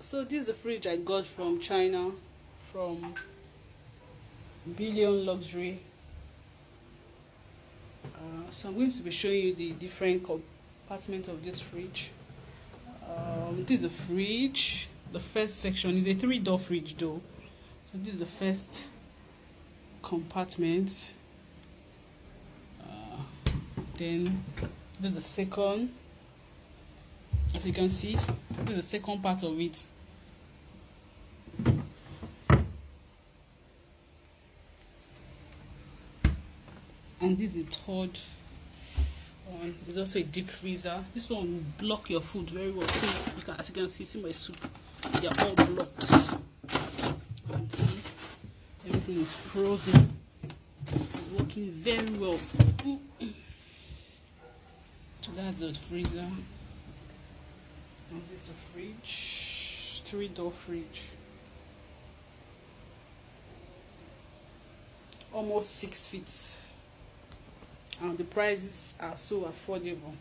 So this is the fridge I got from China, from Billion Luxury. So I'm going to be showing you the different compartments of this fridge. This is the fridge. The first section is a 3-door fridge though. So this is the first compartment. Then this is the second. As you can see, this is the second part of it. And this is the third one. There's also a deep freezer. This one will block your food very well. See, as you can see my soup. They are all blocked. And see, everything is frozen. It's working very well. So that's the freezer. And this is the fridge. 3-door fridge. Almost 6 feet. And the prices are so affordable.